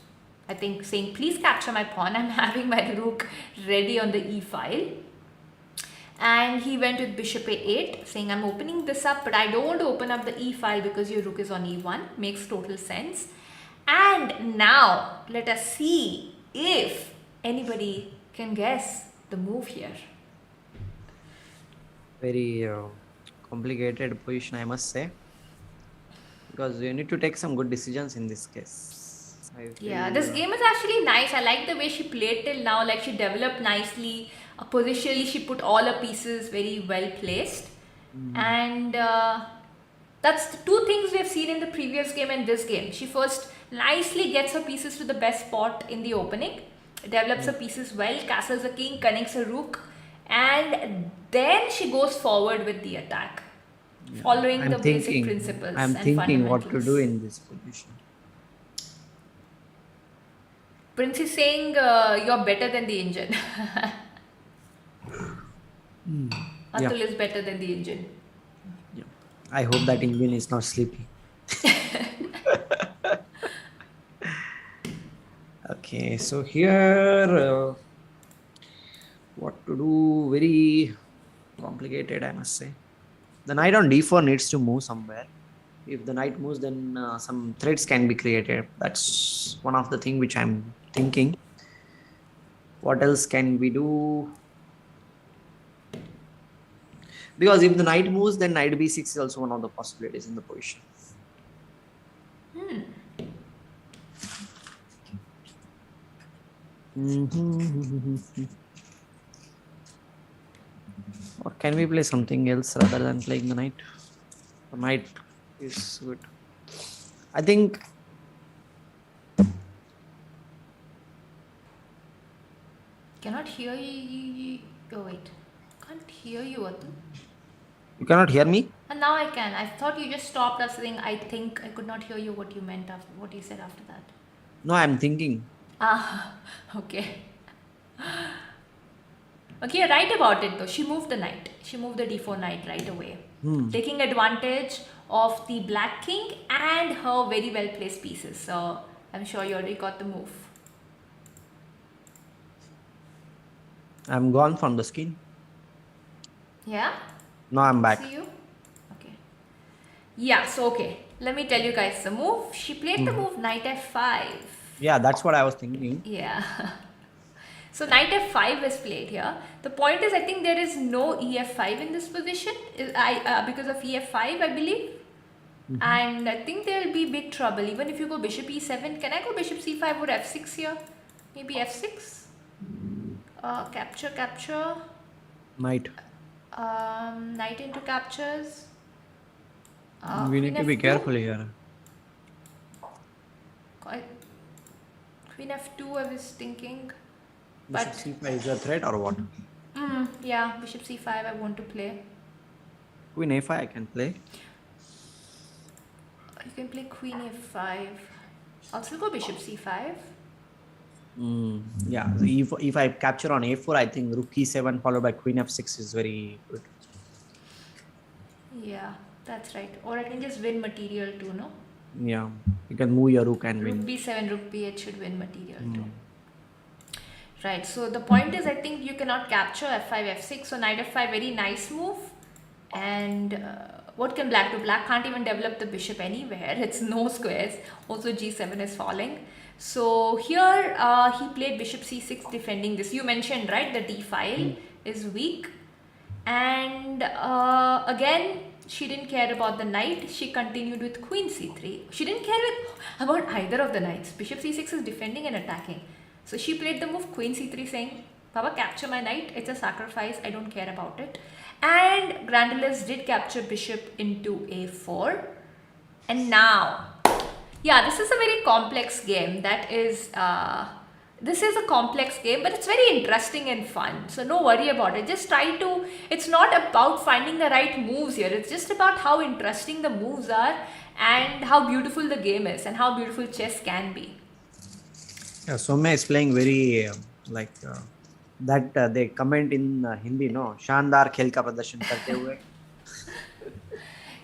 I think saying, please capture my pawn. I'm having my rook ready on the e file. And he went with bishop a8, saying, I'm opening this up, but I don't want to open up the e file because your rook is on e1. Makes total sense. And now let us see if anybody can guess the move here. Very complicated position, I must say. Because you need to take some good decisions in this case. I Yeah, feel. this game is actually nice. I like the way she played till now. Like, she developed nicely. Positionally, she put all her pieces very well placed. And that's the two things we have seen in the previous game and this game. She first nicely gets her pieces to the best spot in the opening, develops her pieces well, castles a king, connects a rook, and then she goes forward with the attack, Yeah. following the basic principles I'm and thinking what to do fundamentals. in this position. Prince is saying you're better than the engine. Yeah. Atul is better than the engine. Yeah. I hope that engine is not sleeping. Okay, so here, what to do? Very complicated, I must say. The knight on d4 needs to move somewhere. If the knight moves, then some threats can be created. That's one of the thing which I'm thinking. What else can we do? Because if the knight moves, then knight b6 is also one of the possibilities in the position. Or can we play something else rather than playing the knight? The knight is good. I think Cannot hear you. Oh, wait. Can't hear you, Atul. you cannot hear me. And now I can. I thought you just stopped us saying, I think I could not hear you what you meant after what you said after that. No, I'm thinking. Ah, okay. Okay, you're right about it though. She moved the knight. She moved the d4 knight right away. Taking advantage of the black king and her very well placed pieces. So I'm sure you already got the move. I'm gone from the screen. Yeah? Now I'm back. See you? Okay. Yeah, so okay. Let me tell you guys the move. She played the move knight f5. Yeah, that's what I was thinking. Yeah. So knight f5 is played here. The point is, I think there is no ef5 in this position. Because of ef5, I believe. And I think there will be big trouble. Even if you go bishop e7, can I go bishop c5 or f6 here? Maybe f6. Capture. Knight. Knight into captures. We need to be F2. careful here. Queen f2, I was thinking. Bishop c5 is a threat or what? Yeah, bishop c5 I want to play. Queen a5 I can play. You can play queen f5. I'll still go bishop c5. Yeah, if I capture on a4, I think rook e7 followed by queen f6 is very good. Yeah, that's right. Or I can just win material too, no? Yeah, you can move your rook and Rook win. b7, rook b8 should win material too. Right, so the point is, I think you cannot capture f5, f6. So knight f5, very nice move. And what can black do? Black can't even develop the bishop anywhere. It's no squares. Also g7 is falling. So here he played bishop c6 defending this. You mentioned, right, the d file is weak. And again, she didn't care about the knight. She continued with queen c3. She didn't care about either of the knights. Bishop c6 is defending and attacking. So she played the move queen c3 saying, Baba, capture my knight. It's a sacrifice. I don't care about it. And Grandalus did capture bishop into a4. And now, yeah, this is a very complex game. This is a complex game, but it's very interesting and fun. So no worry about it. Just try to, it's not about finding the right moves here. It's just about how interesting the moves are and how beautiful the game is and how beautiful chess can be. Yeah, Soumya is playing very that they comment in Hindi, no? शानदार खेल का प्रदर्शन करते हुए.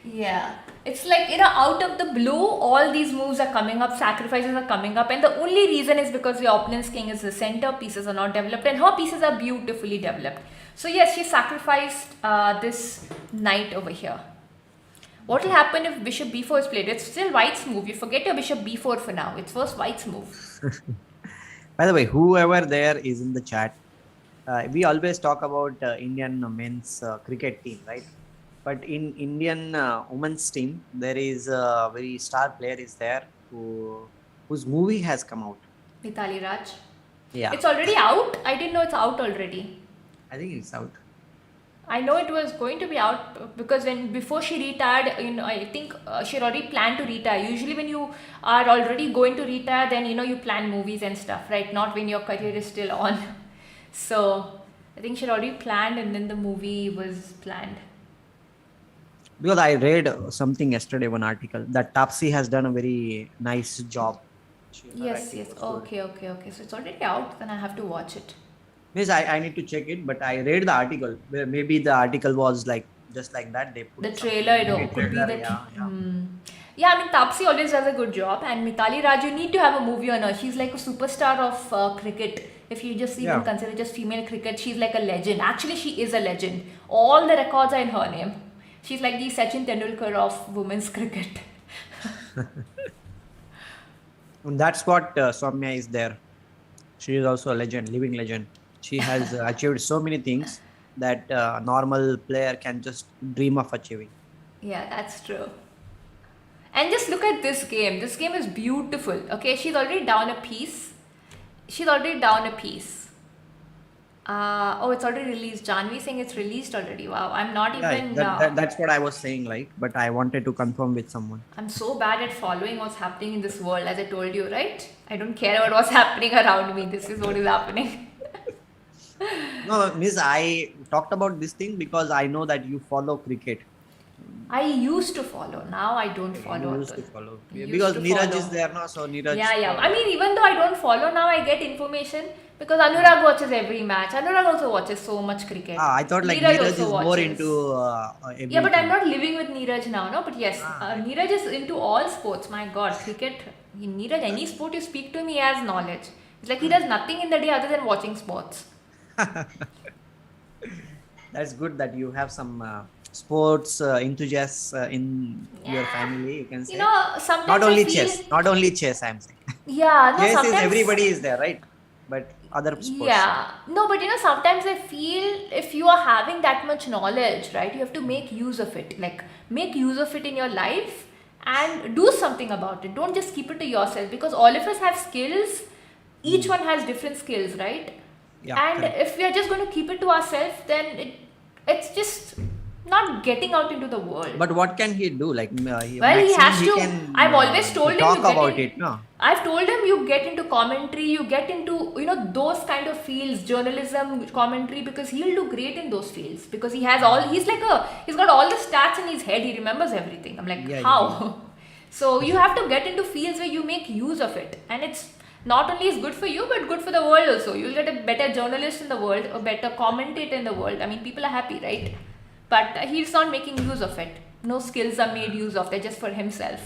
Yeah, it's like, out of the blue, all these moves are coming up, sacrifices are coming up, and the only reason is because the opponent's king is the center, pieces are not developed, and her pieces are beautifully developed. So yes, she sacrificed this knight over here. What will happen if bishop b4 is played? It's still white's move. You forget your bishop b4 for now. It's first white's move. By the way, whoever there is in the chat, we always talk about Indian men's cricket team, right? But in Indian women's team, there is a very star player is there whose movie has come out. Mithali Raj. Yeah. It's already out? I didn't know it's out already. I think it's out. I know it was going to be out because before she retired, I think she had already planned to retire. Usually when you are already going to retire, then you plan movies and stuff, right? Not when your career is still on. So I think she had already planned and then the movie was planned. Because I read something yesterday, one article that Taapsee has done a very nice job. Yes. Okay. So it's already out, then I have to watch it. Yes, I need to check it, but I read the article where maybe the article was like just like that. They put the trailer, could be the yeah, I mean, Taapsee always does a good job, and Mithali Raj, you need to have a movie on her. She's like a superstar of cricket. If you just even consider just female cricket, she's like a legend. Actually, she is a legend. All the records are in her name. She's like the Sachin Tendulkar of women's cricket. And that's what Soumya is there. She is also a legend, living legend. She has achieved so many things that a normal player can just dream of achieving. Yeah, that's true. And just look at this game. This game is beautiful. Okay, she's already down a piece. She's already down a piece. Oh, it's already released. Janvi saying it's released already. Wow, I'm not Yeah, even. that's what I was saying, like, but I wanted to confirm with someone. I'm so bad at following what's happening in this world, as I told you, right? I don't care about what's happening around me. This is what is happening. No, Miss, I talked about this thing because I know that you follow cricket. I used to follow. Now I don't Okay, follow you used Atul. to follow. Used Because to Neeraj follow. is there now, so Neeraj. Yeah, yeah. I mean, even though I don't follow now, I get information because Anurag watches every match. Anurag also watches so much cricket. I thought like Neeraj Neeraj also is more watches. into Yeah, but I'm everything. not living with Neeraj now, no? But yes, Right. Neeraj is into all sports. My God, cricket. Neeraj, any sport you speak to him, he has knowledge. It's like he does nothing in the day other than watching sports. That's good that you have some sports enthusiasts in your Yeah. family, you can You say. know, Not sometimes I only feel. chess, not only chess, I'm saying. Yeah, no, Chess is sometimes. everybody is there, right? But other sports. Yeah, no, but sometimes I feel if you are having that much knowledge, right, you have to make use of it. Like, make use of it in your life and do something about it. Don't just keep it to yourself because all of us have skills. Each one has different skills, right? Yeah, And correct. if we are just going to keep it to ourselves, then it's just not getting out into the world. But what can he do? Like Well, he maximum has he to. can I've always told him talk you get about in. it, no? I've told him you get into commentary, you get into those kind of fields, journalism, commentary, because he'll do great in those fields because he has all. He's got all the stats in his head. He remembers everything. I'm like, Yeah, yeah, yeah. how? So you have to get into fields where you make use of it, and it's not only is good for you but good for the world also. You'll get a better journalist in the world, a better commentator in the world. I mean, people are happy, right? But he's not making use of it. No skills are made use of. They're just for himself.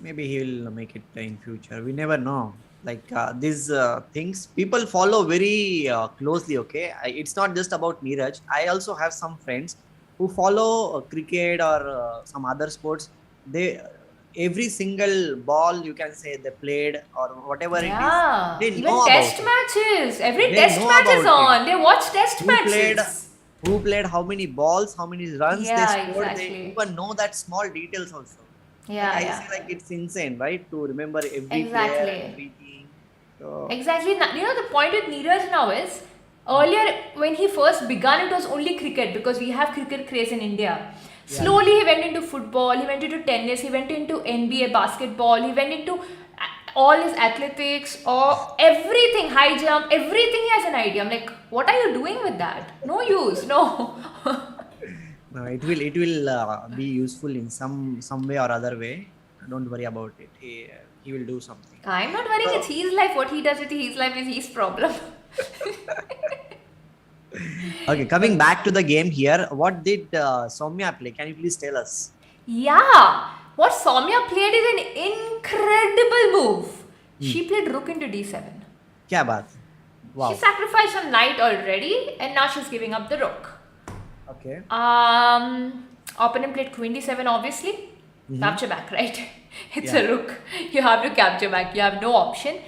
Maybe he will make it in future. We never know. Like these things, people follow very closely. Okay, it's not just about Neeraj. I also have some friends who follow cricket or some other sports. They every single ball you can say they played or whatever it is, Yeah, they even know about test it. matches. Every They test know match is about it. on. They watch test Who played? matches. Who played? How many balls? How many runs they Yeah, scored? They exactly. even know that small details also. Like Yeah, I yeah. say, like it's insane, right? To remember every player, Exactly. everything. So Exactly. The point with Neeraj now is earlier when he first began, it was only cricket because we have cricket craze in India. yeah, yeah. Slowly, he went into football, he went into tennis, he went into NBA basketball, he went into all his athletics or everything, high jump, everything he has an idea. I'm like, what are you doing with that? No use, no. No, it will be useful in some way or other way. Don't worry about it. He will do something. I'm not worrying, it's So his life. What he does with his life is his problem. okay, coming back to the game here, what did Soumya play? Can you please tell us? Yeah, what Soumya played is an incredible move. She played rook into d7. Kya baat? She Wow. sacrificed a knight already and now she's giving up the rook. Okay. Opponent played queen d7 obviously. Capture back, right? It's Yeah. a rook. You have to capture back. You have no option.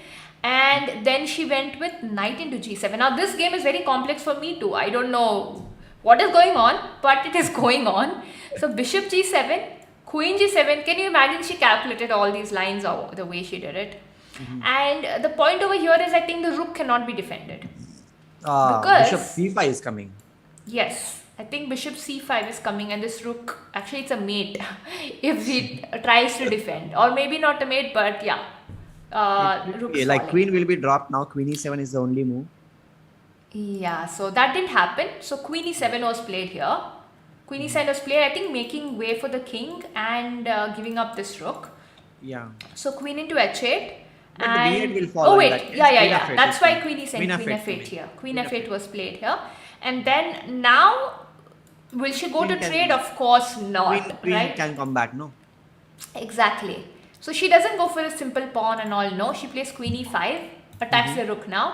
And then she went with knight into g7. Now this game is very complex for me too. I don't know what is going on, but it is going on. So bishop g7, queen g7. Can you imagine she calculated all these lines or the way she did it? And the point over here is I think the rook cannot be defended. Bishop Because c5 is coming. yes, I think bishop c5 is coming and this rook, actually it's a mate if he tries to defend. Or maybe not a mate, but yeah. Rook's Like falling. queen will be dropped now. Queen e7 is the only move. Yeah, so that didn't happen. So queen e7 was played here. Queen e7 was played, I think making way for the king and giving up this rook. Yeah. So queen into h8. But the And b8 will follow oh in that wait, case. yeah, Queen f8 That's is why coming. queen e7, Queen queen f8 f8 coming. here. Queen Queen f8 f8. was played here. And then now, will she go to Queen trade? can Of course not, queen right? can come back, no? Exactly. So she doesn't go for a simple pawn and all. No, she plays queen e5, attacks the rook now.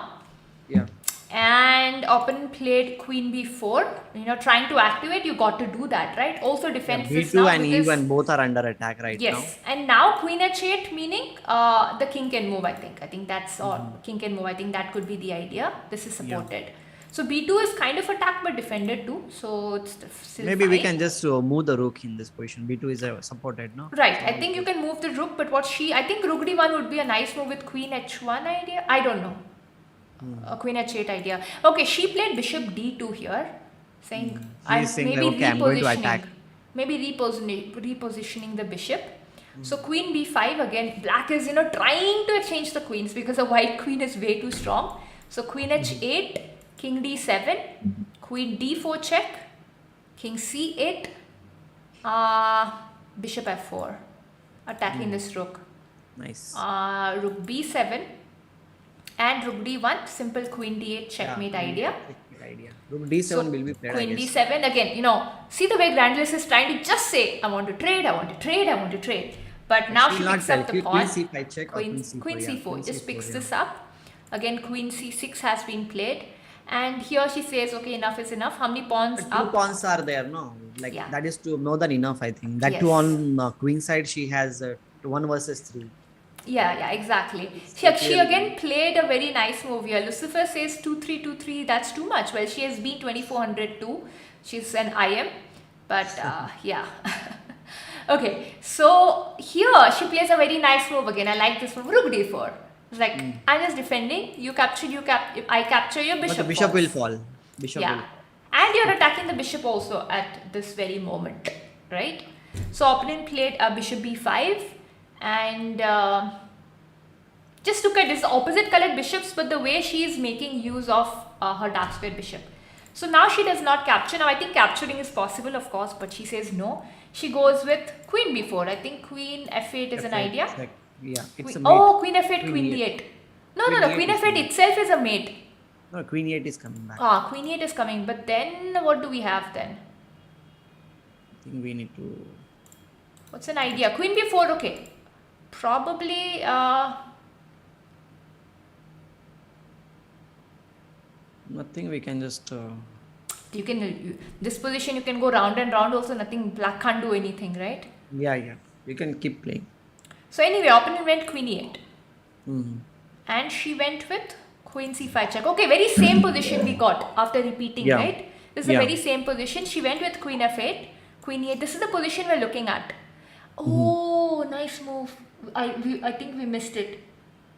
Yeah. And opponent played queen b4. Trying to activate, you got to do that, right? Also Yeah, defenses B2 now and because E1 both are under attack right now. yes, and now queen h8, meaning the king can move. I think that's all. King can move. I think that could be the idea. This is Yeah. supported. So b2 is kind of attacked but defended too. So it's still Maybe we fine. can just move the rook in this position. B2 is supported, no? Right. So I think you can move the rook, but I think rook d1 would be a nice move with queen h1 idea. I don't know. Queen h8 idea. Okay, she played bishop d2 here, saying He is saying that, okay, I'm going to attack. Maybe repositioning the bishop. So queen b5 again. Black is trying to exchange the queens because the white queen is way too strong. So queen h8, king d7, queen d4 check, king c8, bishop f4, attacking this rook. Nice. Rook b7 and rook d1, simple queen d8 checkmate idea. Rook d7 So will be played, queen I guess. d7 again. See the way Grandless is trying to just say, I want to trade, I want to trade, I want to trade. But now she picks up the pawn. Queen c5 check or Queen c4. c4 just picks this up. Again, queen c6 has been played. And here she says, okay, enough is enough. How many pawns Two up? pawns are there, no? Like Yeah. that is more than enough, I think. That Yes. too on queen side, she has 1 versus 3. Yeah, exactly. She again played a very nice move here. Lucifer says 2-3, 2-3, that's too much. Well, she has been 2400 too. She's an IM. But yeah. Okay, so here she plays a very nice move again. I like this move. Rook d4. It's like, I'm just defending. You capture, I capture your bishop. But the bishop falls. will fall. Bishop will. And you're attacking the bishop also at this very moment, right? So opponent played a bishop b5 and just look at this opposite colored bishops, but the way she is making use of her dark square bishop. So now she does not capture. Now I think capturing is possible, of course, but she says no. She goes with queen b4. I think queen f8 is an idea. Yeah, it's a mate. Oh, queen f8, queen d8. No, queen f8 itself is a mate. No, queen 8 is coming back. Queen 8 is coming, but then what do we have then? I think we need to... What's an idea? Queen b4, okay. Probably... Nothing, we can just... You can... This position you can go round and round also, nothing, black can't do anything, right? Yeah. You can keep playing. So anyway, opponent went queen e8. And she went with queen c5 check. Okay, very same position we got after repeating, right? This is a very same position. She went with queen f8, queen e8. This is the position we're looking at. Oh, nice move. I think we missed it.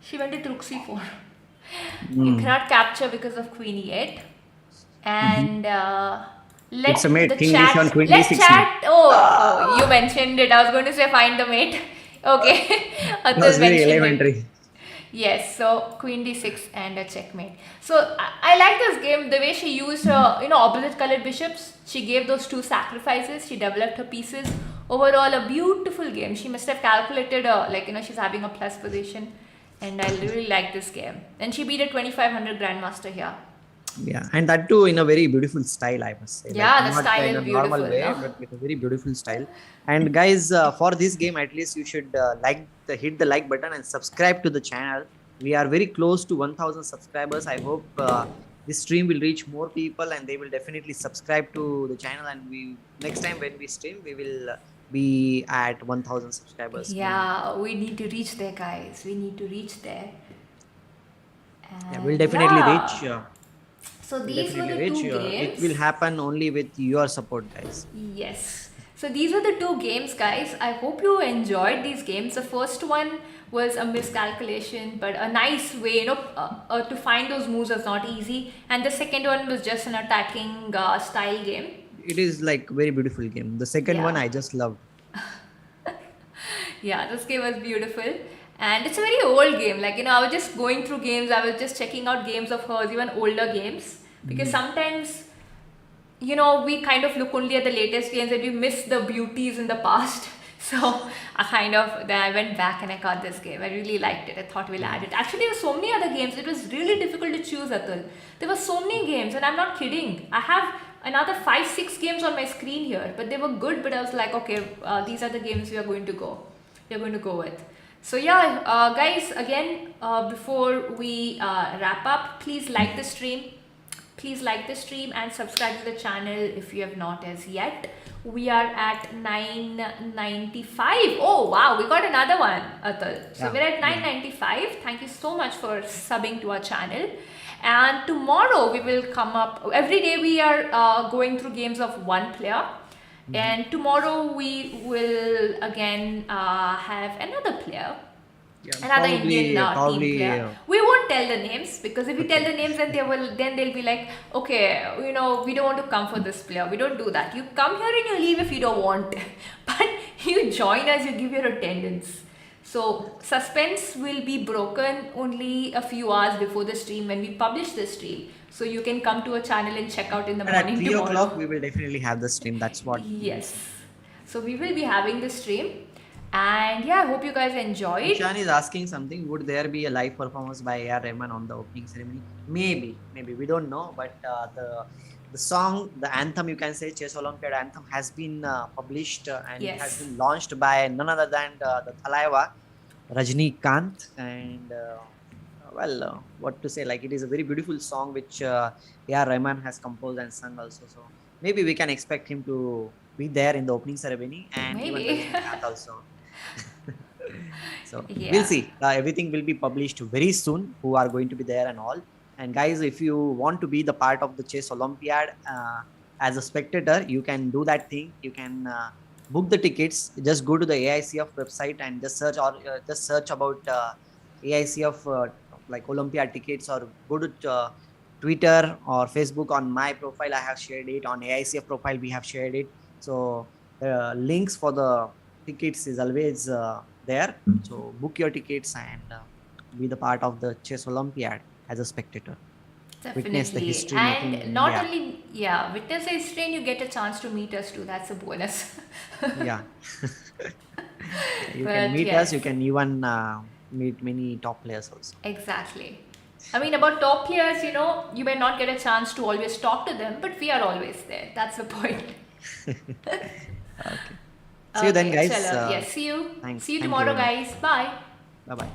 She went with rook c4. You cannot capture because of queen e8. And it's a mate. the King chat. d7, queen Let's d6 chat. Oh, you mentioned it. I was going to say find the mate. Okay. That was very elementary. Yes, so queen d6 and a checkmate. So I like this game, the way she used her, opposite colored bishops. She gave those two sacrifices. She developed her pieces. Overall, a beautiful game. She must have calculated, she's having a plus position. And I really like this game. And she beat a 2500 Grandmaster here. Yeah, and that too in a very beautiful style, I must say. Yeah, like, the style in is a beautiful. normal way, but with a very beautiful style. And guys, for this game, at least you should hit the like button and subscribe to the channel. We are very close to 1000 subscribers. I hope this stream will reach more people and they will definitely subscribe to the channel. And next time when we stream, we will be at 1000 subscribers. Yeah, we need to reach there, guys. We need to reach there. Yeah, we'll definitely reach. So these were the two games. It will happen only with your support, guys. Yes. So these were the two games, guys. I hope you enjoyed these games. The first one was a miscalculation, but a nice way, to find those moves was not easy. And the second one was just an attacking style game. It is like very beautiful game. The second one I just loved. Yeah, this game was beautiful. And it's a very old game. I was just going through games. I was just checking out games of hers, even older games. Because sometimes, we kind of look only at the latest games and we miss the beauties in the past. So then I went back and I got this game. I really liked it. I thought we'll add it. Actually, there were so many other games. It was really difficult to choose, Atul. There were so many games and I'm not kidding. I have another 5-6 games on my screen here. But they were good. But I was like, okay, these are the games we are going to go. We're going to go with. So yeah, guys, again, before we wrap up, please like the stream. Please like the stream and subscribe to the channel if you have not as yet. We are at 995. Oh wow, we got another one, Atul. So Yeah, we're at yeah. 995. Thank you so much for subbing to our channel. And tomorrow we will come up. Every day we are going through games of one player. And tomorrow we will again have another player, Yeah, another Indian team probably. player. We won't tell the names, because if we tell the names, then they'll be like, okay, we don't want to come for this player. We don't do that. You come here and you leave if you don't want, but you join us. You give your attendance. So suspense will be broken only a few hours before the stream when we publish the stream. So you can come to a channel and check out in the And at morning 3 tomorrow. o'clock, we will definitely have the stream. That's what. Yes. So we will be having the stream. And yeah, I hope you guys enjoyed. Ishan is asking something. Would there be a live performance by A.R. Rahman on the opening ceremony? Maybe. We don't know. But the song, the anthem, you can say, Chess Olympiad anthem, has been published and it has Yes. been launched by none other than the Thalaiva, Rajnikant. And what to say? Like, it is a very beautiful song which A.R. Rahman has composed and sung also. So maybe we can expect him to be there in the opening ceremony and Maybe. even Rajnikant also. So Yeah. we'll see. Everything will be published very soon. Who are going to be there and all. And guys, if you want to be the part of the Chess Olympiad as a spectator, you can do that thing. You can book the tickets. Just go to the AICF website and just search about AICF like Olympiad tickets, or go to Twitter or Facebook. On my profile, I have shared it. On AICF profile, we have shared it. So links for the tickets is always there. So book your tickets and be the part of the Chess Olympiad as a spectator. Witness the Definitely. history making in And not India. only, witness the history, and you get a chance to meet us too. That's a bonus. Yeah. You But can meet yes. us. You can even meet many top players also. Exactly. I mean, about top players, you may not get a chance to always talk to them, but we are always there. That's the point. Okay. See you then, Okay, guys. chalo. Yes, see you. Thanks. See you Thank tomorrow, very much. guys. Bye. Bye bye.